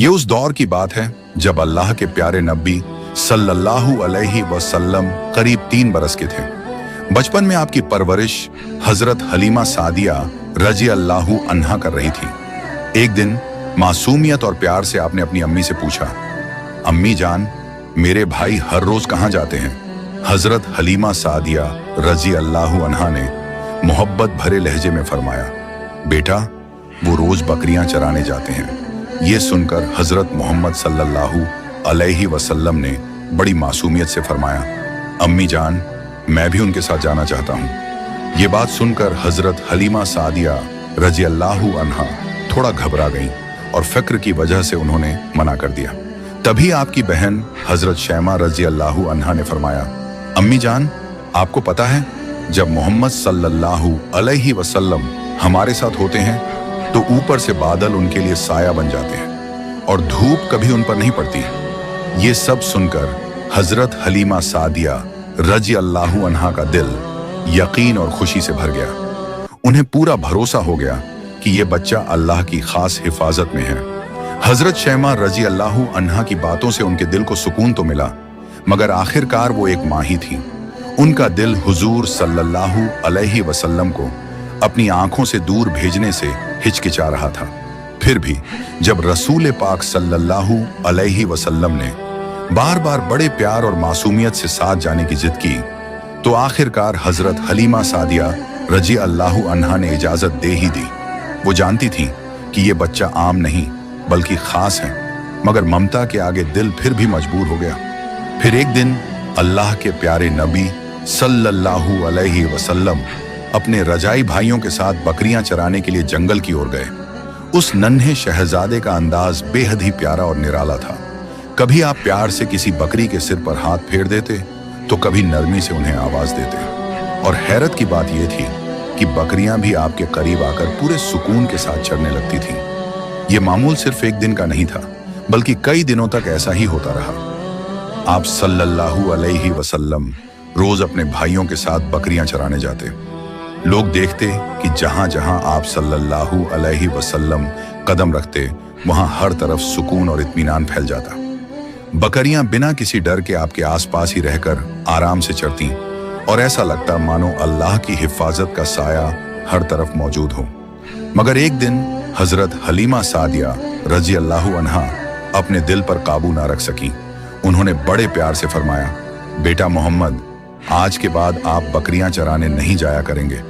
ये उस दौर की बात है जब अल्लाह के प्यारे नबी सल्लल्लाहु अलैहि वसल्लम करीब 3 बरस के थे। बचपन में आपकी परवरिश हजरत हलीमा सादिया रजी अल्लाहु अन्हा कर रही थी। एक दिन मासूमियत और प्यार से आपने अपनी अम्मी से पूछा, अम्मी जान, मेरे भाई हर रोज कहाँ जाते हैं? हजरत हलीमा सादिया रजी अल्लाहु अन्हा ने मोहब्बत भरे लहजे में फरमाया, बेटा वो रोज बकरियां चराने जाते हैं। ये सुनकर हजरत मोहम्मद सल्लल्लाहु अलैहि वसल्लम ने बड़ी मासूमियत से फरमाया, अम्मी जान, मैं भी उनके साथ जाना चाहता हूँ। ये बात सुनकर हजरत हलीमा सादिया रजी अल्लाहु अन्हा थोड़ा घबरा गईं और फिक्र की वजह से उन्होंने मना कर दिया। तभी आपकी बहन हजरत शैमा रजी अल्लाहु अन्हा ने फरमाया, अम्मी जान, आपको पता है जब मोहम्मद सल्लल्लाहु अलैहि वसल्लम हमारे साथ होते हैं तो ऊपर से बादल उनके लिए साया बन जाते हैं और धूप कभी उन पर नहीं पड़ती। ये सब सुनकर हजरत हलीमा सादिया रजी अल्लाहु अन्हा का दिल यकीन और खुशी से भर गया। उन्हें पूरा भरोसा हो गया कि ये बच्चा अल्लाह की खास हिफाजत में है। हजरत शैमा रजी अल्लाहु अन्हा की बातों से उनके दिल को सुकून तो मिला, मगर आखिरकार वो एक माँ ही थी। उनका दिल हुजूर सल्लल्लाहु अलैहि वसल्लम को अपनी आंखों से दूर भेजने से हिचकिचा रहा था। फिर भी जब रसूल पाक सल्लल्लाहु अलैहि वसल्लम ने बार बार बड़े प्यार और मासूमियत से साथ जाने की जिद की, तो आखिरकार हजरत हलीमा सादिया रजी अल्लाहु अन्हा ने इजाजत दे ही दी। वो जानती थी कि ये बच्चा आम नहीं बल्कि खास है, मगर ममता के आगे दिल फिर भी मजबूर हो गया। फिर एक दिन अल्लाह के प्यारे नबी सल्लल्लाहु अलैहि वसल्लम अपने रजाई भाइयों के साथ बकरियां चराने के लिए जंगल की ओर गए। उस नन्हे शहजादे का अंदाज बेहद ही प्यारा और निराला था। कभी आप प्यार से किसी बकरी के सिर पर हाथ फेर देते तो कभी नरमी से उन्हें आवाज देते। और हैरत की बात यह थी कि बकरियां भी आपके करीब आकर पूरे सुकून के साथ चरने लगती थीं। यह मामूल सिर्फ एक दिन का नहीं था, बल्कि कई दिनों तक ऐसा ही होता रहा। आप सल्लल्लाहु अलैहि वसल्लम रोज अपने भाइयों के साथ बकरियां चराने जाते। लोग देखते कि जहां जहां आप सल्लल्लाहु अलैहि वसल्लम कदम रखते, वहां हर तरफ सुकून और इत्मीनान फैल जाता। बकरियां बिना किसी डर के आपके आसपास ही रहकर आराम से चरती और ऐसा लगता मानो अल्लाह की हिफाजत का साया हर तरफ मौजूद हो। मगर एक दिन हजरत हलीमा सादिया रजी अल्लाहु अन्हा अपने दिल पर काबू ना रख सकी। उन्होंने बड़े प्यार से फरमाया, बेटा मोहम्मद, आज के बाद आप बकरियां चराने नहीं जाया करेंगे।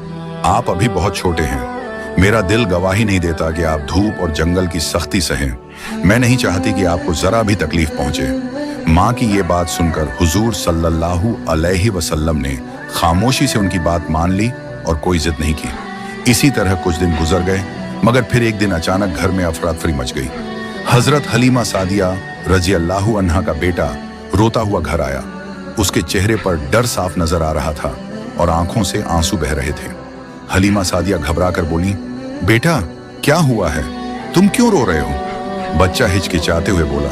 आप अभी बहुत छोटे हैं। मेरा दिल गवाही नहीं देता कि आप धूप और जंगल की सख्ती सहें। मैं नहीं चाहती कि आपको जरा भी तकलीफ पहुंचे। माँ की ये बात सुनकर हुजूर सल्लल्लाहु अलैहि वसल्लम ने खामोशी से उनकी बात मान ली और कोई जिद नहीं की। इसी तरह कुछ दिन गुजर गए, मगर फिर एक दिन अचानक घर में अफरा तफरी मच गई। हजरत हलीमा सादिया रजी अल्लाहु अन्हा का बेटा रोता हुआ घर आया। उसके चेहरे पर डर साफ नजर आ रहा था और आंखों से आंसू बह रहे थे। हलीमा सादिया घबरा कर बोली, बेटा क्या हुआ है? तुम क्यों रो रहे हो? बच्चा हिचकिचाते हुए बोला,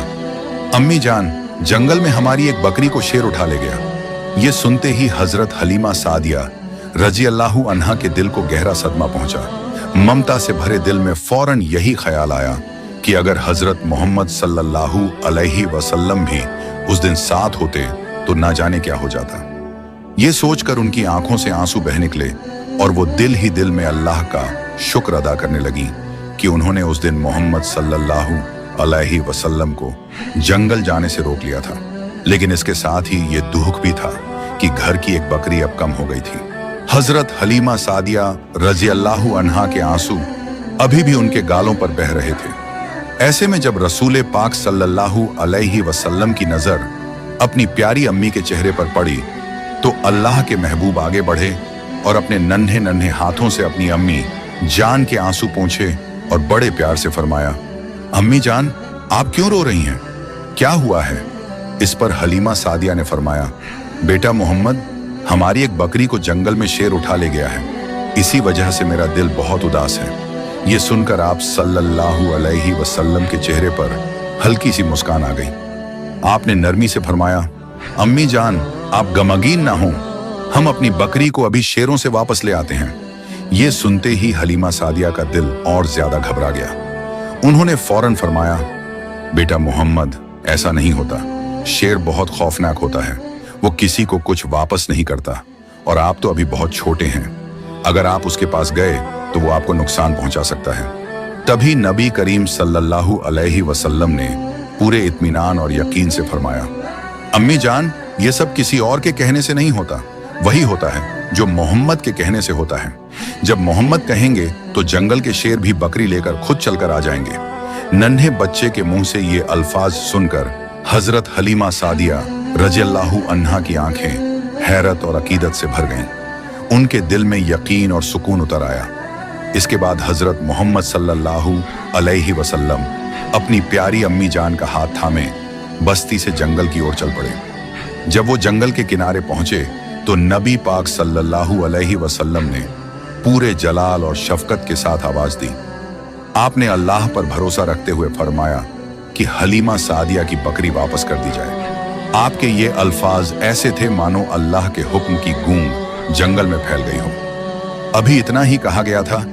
अम्मी जान, जंगल में हमारी एक बकरी को शेर उठा ले गया। ये सुनते ही हजरत हलीमा सादिया रजी अल्लाहु अन्हा के दिल को गहरा सदमा पहुंचा। ममता से भरे दिल में फौरन यही ख्याल आया कि अगर हजरत मोहम्मद सल्लल्लाहु अलैहि वसल्लम भी उस दिन साथ होते तो ना जाने क्या हो जाता। ये सोचकर उनकी आंखों से आंसू बह निकले और वो दिल ही दिल में अल्लाह का शुक्र अदा करने लगी कि उन्होंने उस दिन मोहम्मद सल्लल्लाहु अलैहि वसल्लम को जंगल जाने से रोक लिया था। लेकिन इसके साथ ही ये दुख भी था कि घर की एक बकरी अब कम हो गई थी। हजरत हलीमा सादिया रजी अल्लाहु अन्हा के आंसू अभी भी उनके गालों पर बह रहे थे। ऐसे में जब रसूल पाक सल्लल्लाहु अलैहि वसल्लम की नजर अपनी प्यारी अम्मी के चेहरे पर पड़ी, तो अल्लाह के महबूब आगे बढ़े और अपने नन्हे नन्हे हाथों से अपनी अम्मी जान के आंसू पोंछे और बड़े प्यार से फरमाया, अम्मी जान, आप क्यों रो रही हैं? क्या हुआ है? इस पर हलीमा सादिया ने फरमाया, बेटा मोहम्मद, हमारी एक बकरी को जंगल में शेर उठा ले गया है। इसी वजह से मेरा दिल बहुत उदास है। ये सुनकर आप सल्लल्लाहु अलैहि वसल्लम के चेहरे पर हल्की सी मुस्कान आ गई। आपने नरमी से फरमाया, अम्मी जान, आप गमगीन ना हो, हम अपनी बकरी को अभी शेरों से वापस ले आते हैं। ये सुनते ही हलीमा सादिया का दिल और ज्यादा घबरा गया। उन्होंने फौरन फरमाया, बेटा मोहम्मद, ऐसा नहीं होता। शेर बहुत खौफनाक होता है, वो किसी को कुछ वापस नहीं करता, और आप तो अभी बहुत छोटे हैं। अगर आप उसके पास गए तो वो आपको नुकसान पहुंचा सकता है। तभी नबी करीम सल्लल्लाहु अलैहि वसल्लम ने पूरे इत्मीनान और यकीन से फरमाया, अम्मी जान, ये सब किसी और के कहने से नहीं होता, वही होता है जो मोहम्मद के कहने से होता है। जब मोहम्मद कहेंगे तो जंगल के शेर भी बकरी लेकर खुद चलकर आ जाएंगे। नन्हे बच्चे के मुंह से ये अल्फाज सुनकर हजरत हलीमा सादिया रज़ियल्लाहु अन्हा की आंखें हैरत और अकीदत से भर गईं। उनके दिल में यकीन और सुकून उतर आया। इसके बाद हजरत मोहम्मद सल्लल्लाहु अलैहि वसल्लम अपनी प्यारी अम्मी जान का हाथ थामे बस्ती से जंगल की ओर चल पड़े। जब वो जंगल के किनारे पहुंचे तो नबी पाक सल्लल्लाहु अलैहि वसल्लम ने पूरे जलाल और शफकत के साथ आवाज दी। आपने अल्लाह पर भरोसा रखते हुए फरमाया कि हलीमा सादिया की बकरी वापस कर दी जाए। आपके ये अल्फाज ऐसे थे मानो अल्लाह के हुक्म की गूंज जंगल में फैल गई हो। अभी इतना ही कहा गया था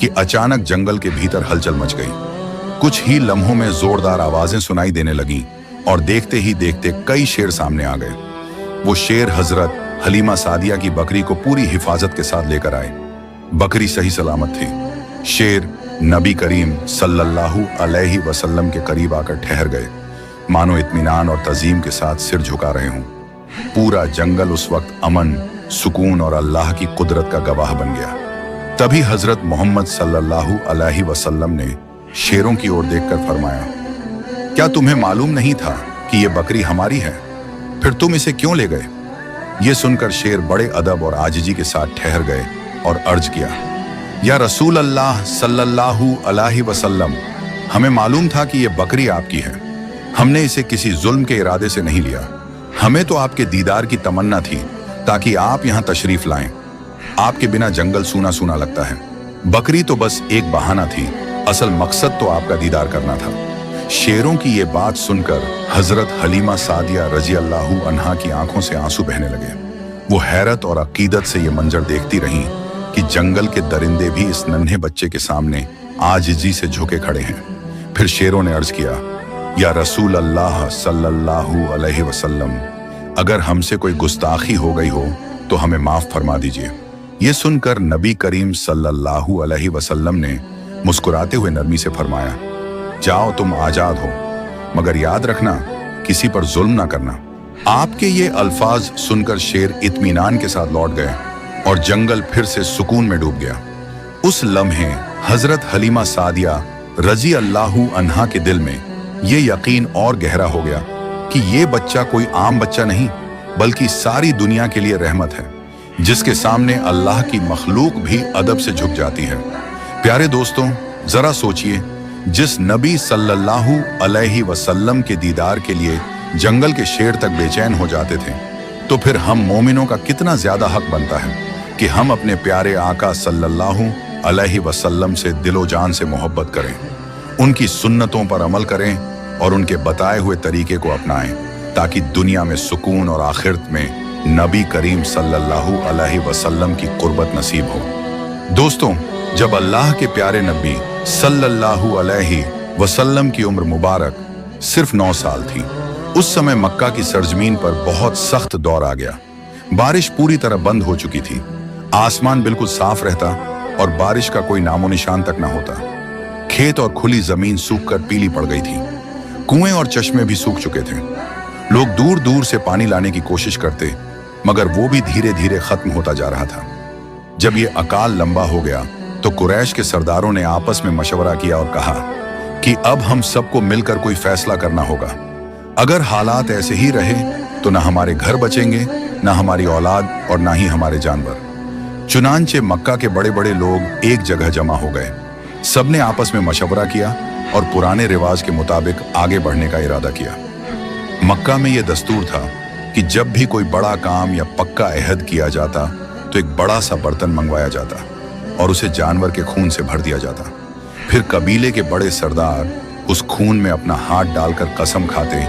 कि अचानक जंगल के भीतर हलचल मच गई। कुछ ही लम्हों में जोरदार आवाजें सुनाई देने लगीं और देखते ही देखते कई शेर सामने आ गए। वो शेर हजरत हलीमा सादिया की बकरी को पूरी हिफाजत के साथ लेकर आए। बकरी सही सलामत थी। शेर नबी करीम सल्लल्लाहु अलैहि वसल्लम के करीब आकर ठहर गए, मानो इत्मीनान और तज़ीम के साथ सिर झुका रहे हों। पूरा जंगल उस वक्त अमन, सुकून और अल्लाह की कुदरत का गवाह बन गया। तभी हजरत मोहम्मद सल्लल्लाहु अलैहि वसल्लम ने शेरों की ओर देखकर फरमाया, क्या तुम्हें मालूम नहीं था कि ये बकरी हमारी है? फिर तुम इसे क्यों ले गए? ये सुनकर शेर बड़े अदब और आजिजी के साथ ठहर गए और अर्ज किया, या रसूल अल्लाह सल्लल्लाहु अलैहि वसल्लम, हमें मालूम था कि ये बकरी आपकी है। हमने इसे किसी जुल्म के इरादे से नहीं लिया। हमें तो आपके दीदार की तमन्ना थी ताकि आप यहाँ तशरीफ लाएं। आपके बिना जंगल सूना सूना लगता है। बकरी तो बस एक बहाना थी, असल मकसद तो आपका दीदार करना था। शेरों की ये बात सुनकर हजरत हलीमा सादिया रज़ियल्लाहु अन्हा की आंखों से आंसू बहने लगे। वो हैरत और अकीदत से ये मंजर देखती रहीं कि जंगल के दरिंदे भी इस नन्हे बच्चे के सामने आजिजी से झुके खड़े हैं। फिर शेरों ने अर्ज किया, या रसूल अल्लाह सल्लल्लाहु अलैहि वसल्लम, अगर हमसे कोई गुस्ताखी हो गई हो तो हमें माफ फरमा दीजिए। ये सुनकर नबी करीम सल्लल्लाहु अलैहि वसल्लम ने मुस्कुराते हुए नरमी से फरमाया, जाओ तुम आजाद हो, मगर याद रखना किसी पर जुल्म ना करना। आपके ये अल्फाज सुनकर शेर इत्मीनान के साथ लौट गए और जंगल फिर से सुकून में डूब गया। उस लम्हे हजरत हलीमा सादिया रज़ियल्लाहु अन्हा के दिल में ये यकीन और गहरा हो गया कि ये बच्चा कोई आम बच्चा नहीं, बल्कि सारी दुनिया के लिए रहमत है, जिसके सामने अल्लाह की मखलूक भी अदब से झुक जाती है। प्यारे दोस्तों, जरा सोचिए, जिस नबी सल्लल्लाहु अलैहि वसल्लम के दीदार के लिए जंगल के शेर तक बेचैन हो जाते थे, तो फिर हम मोमिनों का कितना ज्यादा हक बनता है कि हम अपने प्यारे आका सल्लल्लाहु अलैहि वसल्लम से दिलो जान से मोहब्बत करें, उनकी सुन्नतों पर अमल करें और उनके बताए हुए तरीके को अपनाएं, ताकि दुनिया में सुकून और आखिरत में नबी करीम सल्लल्लाहु अलैहि वसल्लम की कुर्बत नसीब हो। दोस्तों, जब अल्लाह के प्यारे नबी सल्लल्लाहु अलैहि वसल्लम की उम्र मुबारक सिर्फ 9 साल थी, उस समय मक्का की सरजमीन पर बहुत सख्त दौर आ गया। बारिश पूरी तरह बंद हो चुकी थी। आसमान बिल्कुल साफ रहता और बारिश का कोई नामो निशान तक ना होता। खेत और खुली जमीन सूखकर पीली पड़ गई थी। कुएं और चश्मे भी सूख चुके थे। लोग दूर दूर से पानी लाने की कोशिश करते, मगर वो भी धीरे धीरे खत्म होता जा रहा था। जब ये अकाल लंबा हो गया तो कुरैश के सरदारों ने आपस में मशवरा किया और कहा कि अब हम सबको मिलकर कोई फैसला करना होगा। अगर हालात ऐसे ही रहे तो ना हमारे घर बचेंगे, ना हमारी औलाद और ना ही हमारे जानवर। चुनांचे मक्का के बड़े बड़े लोग एक जगह जमा हो गए। सबने आपस में मशवरा किया और पुराने रिवाज के मुताबिक आगे बढ़ने का इरादा किया। मक्का में यह दस्तूर था कि जब भी कोई बड़ा काम या पक्का अहद किया जाता तो एक बड़ा सा बर्तन मंगवाया जाता और उसे जानवर के खून से भर दिया जाता। फिर कबीले के बड़े सरदार उस खून में अपना हाथ डालकर कसम खाते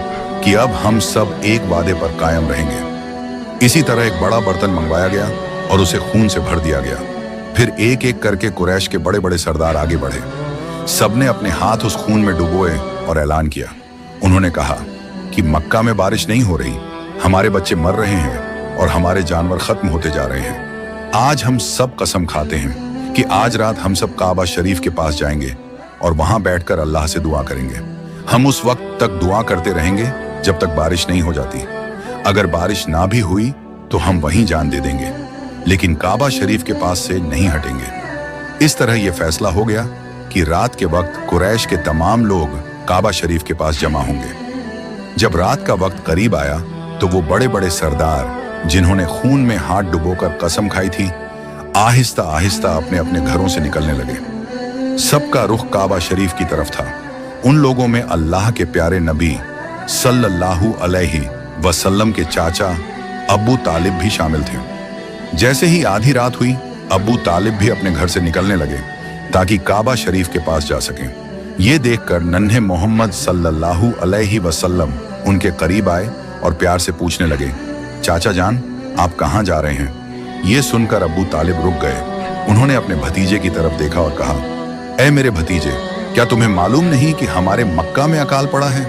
कि अब हम सब एक वादे पर कायम रहेंगे। इसी तरह एक बड़ा बर्तन मंगवाया गया और उसे खून से भर दिया गया। फिर एक एक करके कुरैश के बड़े बड़े सरदार आगे बढ़े। सबने अपने हाथ उस खून में डुबोए और ऐलान किया, उन्होंने कहा कि मक्का में बारिश नहीं हो रही, हमारे बच्चे मर रहे हैं और हमारे जानवर खत्म होते जा रहे हैं। आज हम सब कसम खाते हैं कि आज रात हम सब काबा शरीफ के पास जाएंगे और वहां बैठकर अल्लाह से दुआ करेंगे। हम उस वक्त तक दुआ करते रहेंगे जब तक बारिश नहीं हो जाती। अगर बारिश ना भी हुई तो हम वहीं जान दे देंगे, लेकिन काबा शरीफ के पास से नहीं हटेंगे। इस तरह यह फैसला हो गया कि रात के वक्त कुरैश के तमाम लोग काबा शरीफ के पास जमा होंगे। जब रात का वक्त करीब आया तो वो बड़े बड़े सरदार जिन्होंने खून में हाथ डुबोकर कसम खाई थी, आहिस्ता आहिस्ता अपने अपने घरों से निकलने लगे। सबका रुख काबा शरीफ की तरफ था। उन लोगों में अल्लाह के प्यारे नबी सल्लल्लाहु अलैहि वसल्लम के चाचा अबू तालिब भी शामिल थे। जैसे ही आधी रात हुई, अबू तालिब भी अपने घर से निकलने लगे ताकि काबा शरीफ के पास जा सकें। ये देखकर नन्हे मोहम्मद सल्लल्लाहु अलैहि वसल्लम उनके करीब आए और प्यार से पूछने लगे, चाचा जान, आप कहाँ जा रहे हैं? ये सुनकर अबू तालिब रुक गए। उन्होंने अपने भतीजे की तरफ देखा और कहा, ऐ मेरे भतीजे, क्या तुम्हें मालूम नहीं कि हमारे मक्का में अकाल पड़ा है?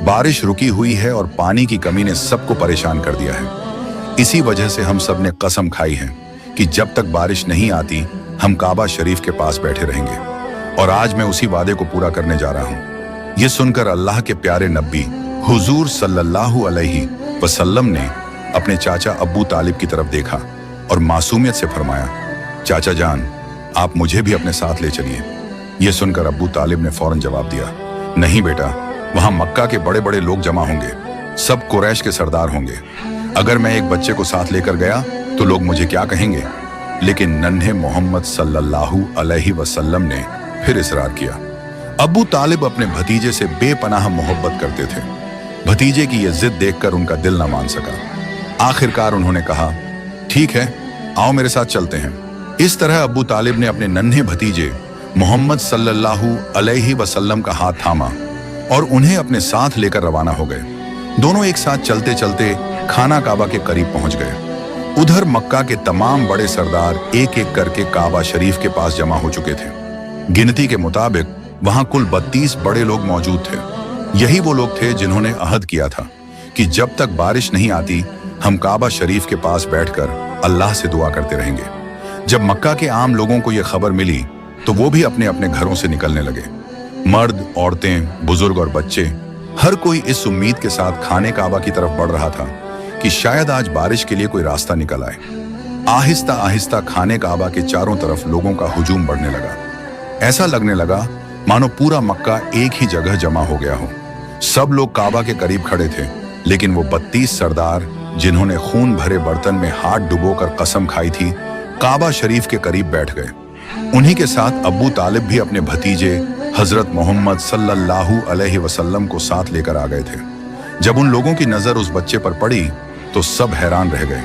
बारिश रुकी हुई है और पानी की कमी ने सबको परेशान कर दिया है। इसी वजह से हम सब ने कसम खाई है कि जब तक बारिश नहीं आती हम काबा शरीफ के पास बैठे रहेंगे, और आज मैं उसी वादे को पूरा करने जा रहा हूँ। ये सुनकर अल्लाह के प्यारे नबी हुजूर सल्लल्लाहु अलैहि वसल्लम ने अपने चाचा अबू तालिब की तरफ देखा और मासूमियत से फरमाया, चाचा जान, आप मुझे भी अपने साथ ले चलिए। ये सुनकर अबू तालिब ने फौरन जवाब दिया, नहीं बेटा, वहां मक्का के बड़े बड़े लोग जमा होंगे, सब कुरैश के सरदार होंगे। अगर मैं एक बच्चे को साथ लेकर गया तो लोग मुझे क्या कहेंगे? लेकिन नन्हे मोहम्मद सल्लल्लाहु अलैहि वसल्लम ने फिर इसरार किया। अबू तालिब अपने भतीजे से बेपनाह मोहब्बत करते थे। भतीजे की यह जिद देखकर उनका दिल न मान सका। आखिरकार उन्होंने कहा, ठीक है, आओ मेरे साथ चलते हैं। इस तरह अबू तालिब ने अपने नन्हे भतीजे मोहम्मद सल्लल्लाहु अलैहि वसल्लम का हाथ थामा और उन्हें अपने साथ लेकर रवाना हो गए। दोनों एक साथ चलते चलते खाना काबा के करीब पहुंच गए। उधर मक्का के तमाम बड़े सरदार एक एक करके काबा शरीफ के पास जमा हो चुके थे। गिनती के मुताबिक वहां कुल 32 बड़े लोग मौजूद थे। यही वो लोग थे जिन्होंने अहद किया था कि जब तक बारिश नहीं आती हम काबा शरीफ के पास बैठकर अल्लाह से दुआ करते रहेंगे। जब मक्का के आम लोगों को यह खबर मिली तो वो भी अपने अपने घरों से निकलने लगे। मर्द, औरतें, बुजुर्ग और बच्चे, हर कोई इस उम्मीद के साथ खाने काबा की तरफ बढ़ रहा था कि शायद आज बारिश के लिए कोई रास्ता निकल आए। आहिस्ता आहिस्ता खाने काबा के चारों तरफ लोगों का हुजूम बढ़ने लगा। ऐसा लगने लगा मानो पूरा मक्का एक ही जगह जमा हो गया हो। सब लोग काबा के करीब खड़े थे, लेकिन वो 32 सरदार जिन्होंने खून भरे बर्तन में हाथ डुबोकर कसम खाई थी, काबा शरीफ के करीब बैठ गए। उन्हीं के साथ अबू तालिब भी अपने भतीजे हजरत मोहम्मद सल्लल्लाहु अलैहि वसल्लम को साथ लेकर आ गए थे। जब उन लोगों की नजर उस बच्चे पर पड़ी तो सब हैरान रह गए।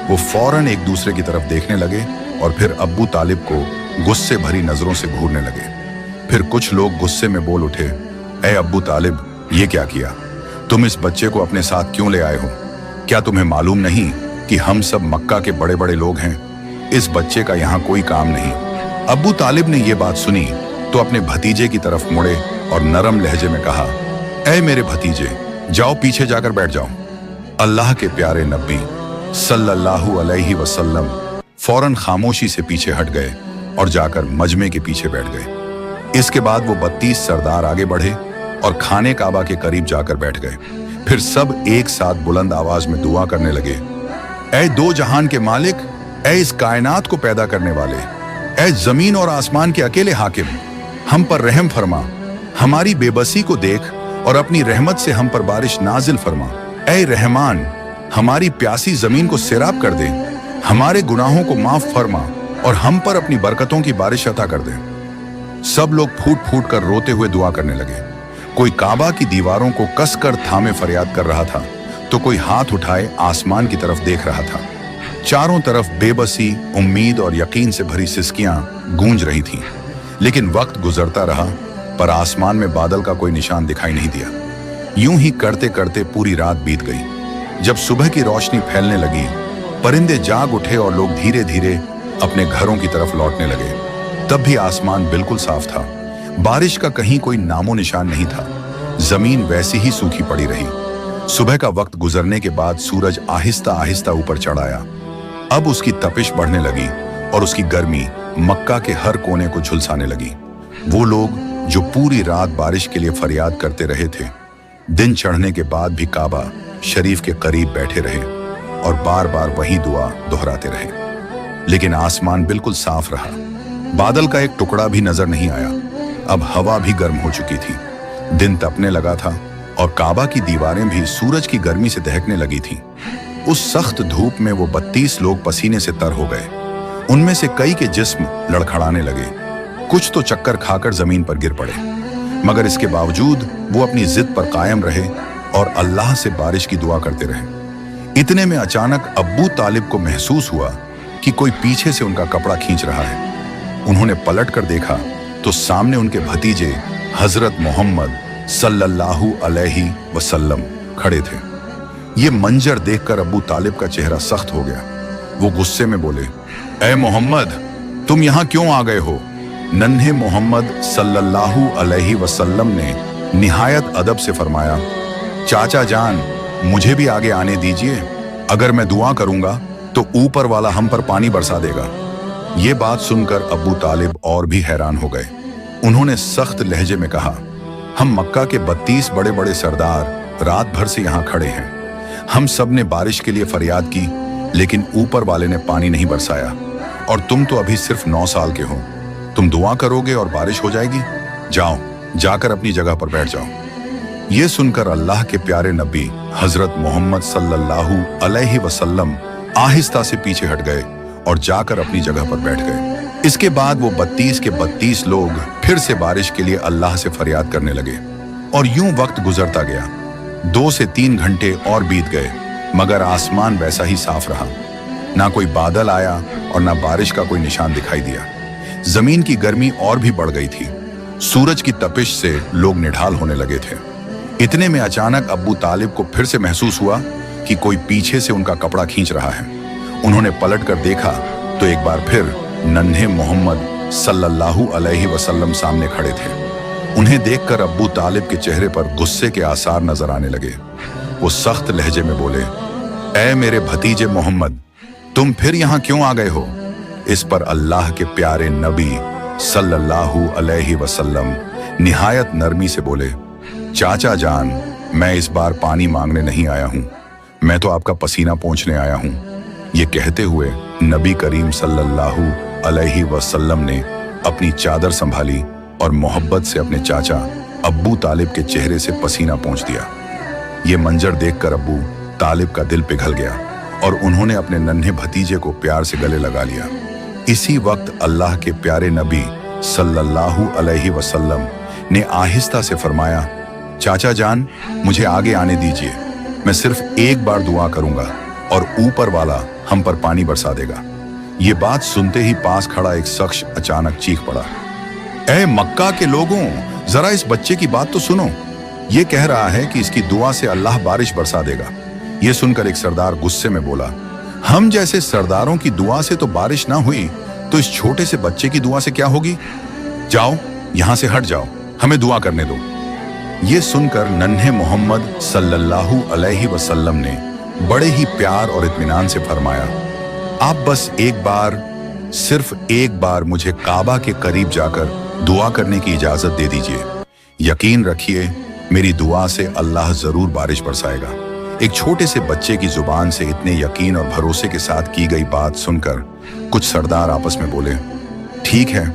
वो फौरन एक दूसरे की तरफ देखने लगे और फिर अबू तालिब को गुस्से भरी नजरों से घूरने लगे। फिर कुछ लोग गुस्से में बोल उठे, ऐ अबू तालिब, ये क्या किया? तुम इस बच्चे को अपने साथ क्यों ले आए हो? क्या तुम्हें मालूम नहीं कि हम सब मक्का के बड़े बड़े लोग हैं? इस बच्चे का यहाँ कोई काम नहीं। अबू तालिब ने ये बात सुनी तो अपने भतीजे की तरफ मुड़े और नरम लहजे में कहा, ऐ मेरे भतीजे, जाओ पीछे जाकर बैठ जाओ। अल्लाह के प्यारे नबी सल्लल्लाहु अलैहि वसल्लम फौरन खामोशी से पीछे हट गए और जाकर मजमे के पीछे बैठ गए। इसके बाद वो 32 सरदार आगे बढ़े और खाने काबा के करीब जाकर बैठ गए। फिर सब एक साथ बुलंद आवाज में दुआ करने लगे, ऐ दो जहान के मालिक, ऐ इस कायनात को पैदा करने वाले, ऐ जमीन और आसमान के अकेले हाकिम, हम पर रहम फरमा, हमारी बेबसी को देख और अपनी रहमत से हम पर बारिश नाजिल फरमा। ऐ रहमान, हमारी प्यासी जमीन को सैराब कर दे, हमारे गुनाहों को माफ फरमा और हम पर अपनी बरकतों की बारिश अता कर दे। सब लोग फूट फूट कर रोते हुए दुआ करने लगे। कोई काबा की दीवारों को कसकर थामे फरियाद कर रहा था तो कोई हाथ उठाए आसमान की तरफ देख रहा था। चारों तरफ बेबसी, उम्मीद और यकीन से भरी सिसकियां गूंज रही थीं। लेकिन वक्त गुजरता रहा पर आसमान में बादल का कोई निशान दिखाई नहीं दिया। यूं ही करते करते पूरी रात बीत गई। जब सुबह की रोशनी फैलने लगी, परिंदे जाग उठे और लोग धीरे धीरे अपने घरों की तरफ लौटने लगे। तब भी आसमान बिल्कुल साफ था। बारिश का कहीं कोई नामो निशान नहीं था। जमीन वैसी ही सूखी पड़ी रही। सुबह का वक्त गुजरने के बाद सूरज आहिस्ता आहिस्ता ऊपर चढ़ आया। अब उसकी तपिश बढ़ने लगी और उसकी गर्मी मक्का के हर कोने को झुलसाने लगी। वो लोग जो पूरी रात बारिश के लिए फरियाद करते रहे थे, दिन चढ़ने के बाद भी काबा शरीफ के करीब बैठे रहे और बार बार वही दुआ दोहराते रहे। लेकिन आसमान बिल्कुल साफ रहा। बादल का एक टुकड़ा भी नजर नहीं आया। अब हवा भी गर्म हो चुकी थी। दिन तपने लगा था और काबा की दीवारें भी सूरज की गर्मी से दहकने लगी थीं। उस सख्त धूप में वो 32 लोग पसीने से तर हो गए। उनमें से कई के जिस्म लड़खड़ाने लगे। कुछ तो चक्कर खाकर जमीन पर गिर पड़े, मगर इसके बावजूद वो अपनी जिद पर कायम रहे और अल्लाह से बारिश की दुआ करते रहे। इतने में अचानक अब्बू तालिब को महसूस हुआ कि कोई पीछे से उनका कपड़ा खींच रहा है। उन्होंने पलट कर देखा तो सामने उनके भतीजे हजरत मोहम्मद सल्लल्लाहु अलैहि वसल्लम खड़े थे। ये मंजर देखकर अब्बू तालिब का चेहरा सख्त हो गया। वो गुस्से में बोले, ए मोहम्मद, तुम यहाँ क्यों आ गए हो? नन्हे मोहम्मद सल्लल्लाहु अलैहि वसल्लम ने निहायत अदब से फरमाया, चाचा जान, मुझे भी आगे आने दीजिए। अगर मैं दुआ करूंगा तो ऊपर वाला हम पर पानी बरसा देगा। ये बात सुनकर अब्बू तालिब और भी हैरान हो गए। उन्होंने सख्त लहजे में कहा, हम मक्का के 32 बड़े बड़े सरदार रात भर से यहाँ खड़े हैं। हम सब ने बारिश के लिए फरियाद की, लेकिन ऊपर वाले ने पानी नहीं बरसाया। और तुम तो अभी सिर्फ 9 साल के हो। तुम दुआ करोगे और बारिश हो जाएगी? जाओ, जाकर अपनी जगह पर बैठ जाओ। ये सुनकर अल्लाह के प्यारे नबी हजरत मोहम्मद सल्लल्लाहु अलैहि वसल्लम आहिस्ता से पीछे हट गए और जाकर अपनी जगह पर बैठ गए। इसके बाद वो 32 के 32 लोग फिर से बारिश के लिए अल्लाह से फरियाद करने लगे और यूं वक्त गुजरता गया। 2 से 3 घंटे और बीत गए, मगर आसमान वैसा ही साफ रहा। ना कोई बादल आया और ना बारिश का कोई निशान दिखाई दिया। जमीन की गर्मी और भी बढ़ गई थी। सूरज की तपिश से लोग निढाल होने लगे थे। इतने में अचानक अब्बू तालिब को फिर से महसूस हुआ कि कोई पीछे से उनका कपड़ा खींच रहा है। उन्होंने पलट कर देखा तो एक बार फिर नन्हे मोहम्मद सल्लल्लाहु अलैहि वसल्लम सामने खड़े थे। उन्हें देखकर अब्बू तालिब के चेहरे पर गुस्से के आसार नजर आने लगे। वो सख्त लहजे में बोले, ऐ मेरे भतीजे मोहम्मद, तुम फिर यहाँ क्यों आ गए हो? इस पर अल्लाह के प्यारे नबी सल्लल्लाहु अलैहि वसल्लम निहायत नरमी से बोले, चाचा जान, मैं इस बार पानी मांगने नहीं आया हूँ, मैं तो आपका पसीना पोंछने आया हूँ। ये कहते हुए नबी करीम सल्लल्लाहु अलैहि वसल्लम ने अपनी चादर संभाली और मोहब्बत से अपने चाचा अब्बू तालिब के चेहरे से पसीना पोंछ दिया। ये मंजर देखकर अब्बू तालिब का दिल पिघल गया और उन्होंने अपने नन्हे भतीजे को प्यार से गले लगा लिया। इसी वक्त अल्लाह के प्यारे नबी सल्लल्लाहु अलैहि वसल्लम ने आहिस्ता से फरमाया, चाचा जान, मुझे आगे आने दीजिए। मैं सिर्फ एक बार दुआ करूंगा और ऊपर वाला हम पर पानी बरसा देगा। ये बात सुनते ही पास खड़ा एक शख्स अचानक चीख पड़ा, ऐ मक्का के लोगों, जरा इस बच्चे की बात तो सुनो। ये कह रहा है कि इसकी दुआ से अल्लाह बारिश बरसा देगा। ये सुनकर एक सरदार गुस्से में बोला, हम जैसे सरदारों की दुआ से तो बारिश ना हुई, तो इस छोटे से बच्चे की दुआ से क्या होगी? जाओ, यहां से हट जाओ, हमें दुआ करने दो। ये सुनकर नन्हे मोहम्मद सल्लल्लाहु अलैहि वसल्लम ने बड़े ही प्यार और इत्मीनान से फरमाया, आप बस एक बार, सिर्फ एक बार मुझे काबा के करीब जाकर दुआ करने की इजाजत दे दीजिए। यकीन रखिए, मेरी दुआ से अल्लाह जरूर बारिश बरसाएगा। एक छोटे से बच्चे की जुबान से इतने यकीन और भरोसे के साथ की गई बात सुनकर कुछ सरदार आपस में बोले, ठीक है,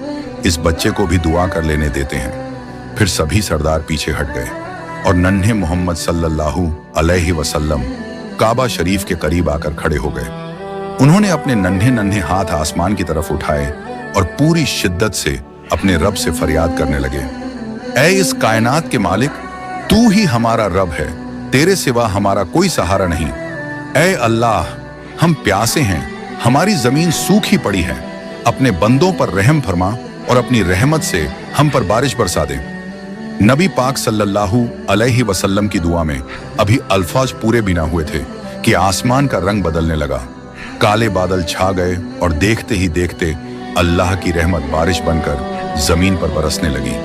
इस बच्चे को भी दुआ कर लेने देते हैं। फिर सभी सरदार पीछे हट गए और नन्हे मोहम्मद सल्लल्लाहु अलैहि वसल्लम काबा शरीफ के करीब आकर खड़े हो गए। उन्होंने अपने नन्हे नन्हे हाथ आसमान की तरफ उठाए और पूरी शिद्दत से अपने रब से फरियाद करने लगे, ऐ इस कायनात के मालिक, तू ही हमारा रब है, तेरे सिवा हमारा कोई सहारा नहीं। ऐ अल्लाह, हम प्यासे हैं, हमारी जमीन सूखी पड़ी है, अपने बंदों पर रहम फरमा और अपनी रहमत से हम पर बारिश बरसा दे। नबी पाक सल्लल्लाहु अलैहि वसल्लम की दुआ में अभी अल्फाज पूरे भी ना हुए थे कि आसमान का रंग बदलने लगा। काले बादल छा गए और देखते ही देखते अल्लाह की रहमत बारिश बनकर जमीन पर बरसने लगी।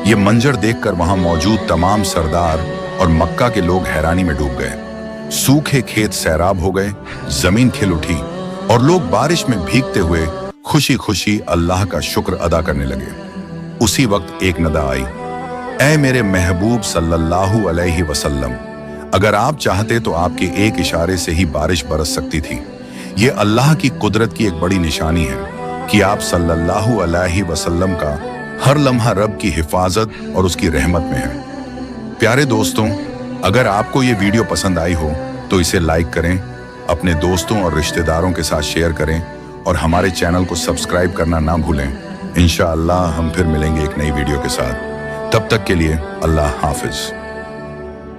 ये मंजर देखकर वहां मौजूद तमाम सरदार और मक्का के लोग हैरानी में डूब गए। सूखे खेत सैराब हो गए, जमीन खिल उठी और लोग बारिश में भीगते हुए खुशी खुशी अल्लाह का शुक्र अदा करने लगे। उसी वक्त एक नदा आई, ऐ मेरे महबूब सल्लल्लाहु अलैहि वसल्लम, अगर आप चाहते तो आपके एक इशारे से ही बारिश बरस सकती थी। ये अल्लाह की कुदरत की एक बड़ी निशानी है कि आप सल्लल्लाहु अलैहि वसल्लम का हर लम्हा रब की हिफाजत और उसकी रहमत में है। प्यारे दोस्तों, अगर आपको ये वीडियो पसंद आई हो तो इसे लाइक करें, अपने दोस्तों और रिश्तेदारों के साथ शेयर करें और हमारे चैनल को सब्सक्राइब करना ना भूलें। इंशाअल्लाह हम फिर मिलेंगे एक नई वीडियो के साथ। तब तक के लिए अल्लाह हाफिज।